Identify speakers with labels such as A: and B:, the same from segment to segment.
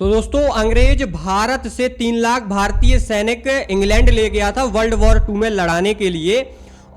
A: तो दोस्तों अंग्रेज भारत से 3 लाख भारतीय सैनिक इंग्लैंड ले गया था वर्ल्ड वॉर 2 में लड़ाने के लिए।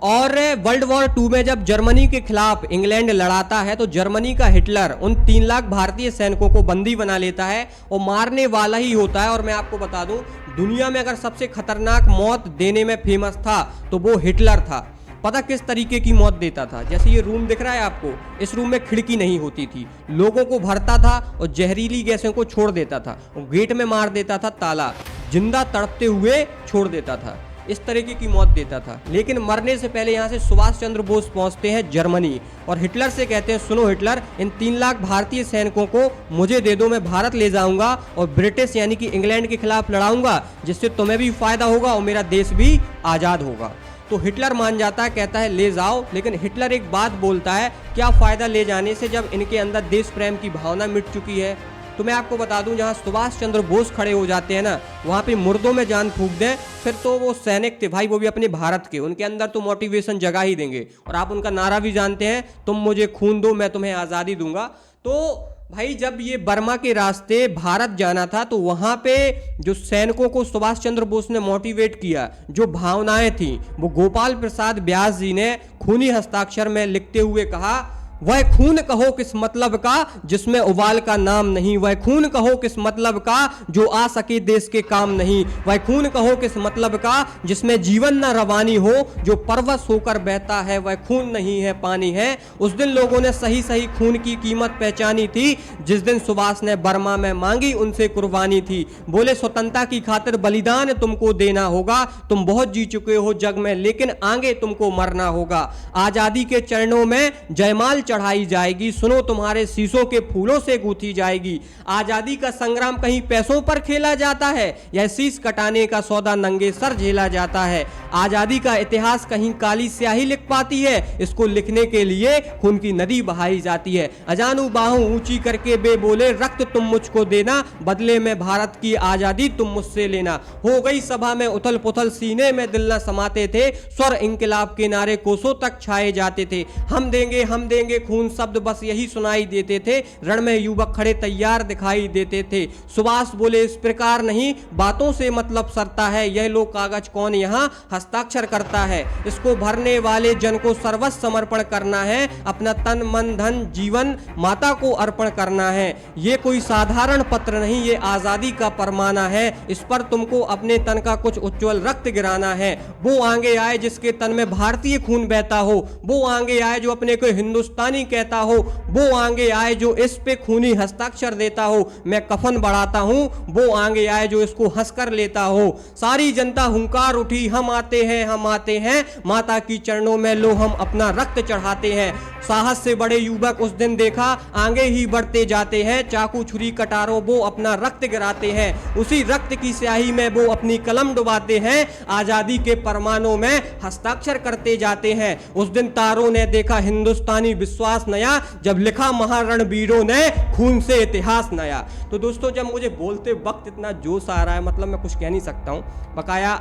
A: और वर्ल्ड वॉर 2 में जब जर्मनी के खिलाफ इंग्लैंड लड़ाता है तो जर्मनी का हिटलर उन 3 लाख भारतीय सैनिकों को बंदी बना लेता है और मारने वाला ही होता है। और मैं आपको बता दूं, दुनिया में अगर सबसे खतरनाक मौत देने में फेमस था तो वो हिटलर था। पता किस तरीके की मौत देता था? जैसे ये रूम दिख रहा है आपको, इस रूम में खिड़की नहीं होती थी, लोगों को भरता था और जहरीली गैसों को छोड़ देता था और गेट में मार देता था ताला, जिंदा तड़पते हुए छोड़ देता था। इस तरीके की मौत देता था। लेकिन मरने से पहले यहाँ से सुभाष चंद्र बोस पहुंचते हैं जर्मनी और हिटलर से कहते हैं, सुनो हिटलर, इन 3 लाख भारतीय सैनिकों को मुझे दे दो, मैं भारत ले जाऊंगा और ब्रिटिश यानी कि इंग्लैंड के खिलाफ लड़ाऊंगा, जिससे तुम्हें भी फायदा होगा और मेरा देश भी आजाद होगा। तो हिटलर मान जाता है, कहता है ले जाओ। लेकिन हिटलर एक बात बोलता है, क्या फायदा ले जाने से जब इनके अंदर देश प्रेम की भावना मिट चुकी है। तो मैं आपको बता दूं, जहां सुभाष चंद्र बोस खड़े हो जाते हैं ना, वहां पे मुर्दों में जान फूंक दें, फिर तो वो सैनिक थे भाई, वो भी अपने भारत के, उनके अंदर तो मोटिवेशन जगा ही देंगे। और आप उनका नारा भी जानते हैं, तुम मुझे खून दो मैं तुम्हें आज़ादी दूंगा। तो भाई जब ये बर्मा के रास्ते भारत जाना था तो वहां पे जो सैनिकों को सुभाष चंद्र बोस ने मोटिवेट किया, जो भावनाएं थी, वो गोपाल प्रसाद व्यास जी ने खूनी हस्ताक्षर में लिखते हुए कहा, वह खून कहो किस मतलब का जिसमें उबाल का नाम नहीं, वह खून कहो किस मतलब का जो आ सके देश के काम नहीं, वह खून कहो किस मतलब का जिसमें जीवन न रवानी हो, जो परवश होकर बहता है वह खून नहीं है पानी है। उस दिन लोगों ने सही सही खून की कीमत पहचानी थी, जिस दिन सुभाष ने बर्मा में मांगी उनसे कुर्बानी थी। बोले स्वतंत्रता की खातिर बलिदान तुमको देना होगा, तुम बहुत जी चुके हो जग में लेकिन आगे तुमको मरना होगा। आजादी के चरणों में जयमाल चढ़ाई जाएगी, सुनो तुम्हारे शीशों के फूलों से गूंथी जाएगी। आजादी का संग्राम कहीं पैसों पर खेला जाता है या शीश कटाने का सौदा नंगे सर झेला जाता है। आजादी का इतिहास कहीं काली स्याही लिख पाती है, इसको लिखने के लिए खून की नदी बहाई जाती है। अजानू बाहों ऊंची करके बे बोले, रक्त तुम मुझको देना, बदले में भारत की आजादी तुम मुझसे लेना। हो गई सभा में उथल पुथल, सीने में दिल न समाते थे, स्वर इंकलाब के नारे कोसों तक छाए जाते थे। हम देंगे खून शब्द बस यही सुनाई देते थे, रण में युवक खड़े तैयार दिखाई देते थे। सुभाष बोले इस प्रकार नहीं, बातों से मतलब सरता है, यह लो कागज कौन यहाँ हस्ताक्षर करता है। इसको भरने वाले जन को सर्वस्व समर्पण करना है, अपना तन मन धन जीवन माता को अर्पण करना है। ये कोई साधारण पत्र नहीं, ये आजादी का परमाना है, इस पर तुमको अपने तन का कुछ उज्जवल रक्त गिराना है। वो आगे आए जिसके तन में भारतीय खून बहता हो, वो आगे आए जो अपने को हिंदुस्तानी कहता हो, वो आगे आए जो इस पे खूनी हस्ताक्षर देता हो। मैं कफन बढ़ाता हूं, वो आगे आए जो इसको हंसकर लेता हो। सारी जनता हुंकार उठी, हम आते हैं, माता की चरणों में लो हम अपना रक्त चढ़ाते हैं। साहस से बड़े युवक उस दिन देखा, आगे ही बढ़ते जाते हैं, चाकू छुरी कटारों वो अपना रक्त गिराते हैं। उसी रक्त की स्याही में वो अपनी कलम डुबाते हैं, आजादी के परमानों में हस्ताक्षर करते जाते हैं। उस दिन तारों ने देखा हिंदुस्तानी विश्वास नया, जब लिखा महारणवीरों ने खून से इतिहास नया। तो दोस्तों जब मुझे बोलते वक्त इतना जोश आ रहा है, मतलब मैं कुछ कह नहीं सकता हूं, बकाया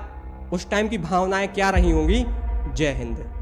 A: उस टाइम की भावनाएं क्या रही होंगी। जय हिंद।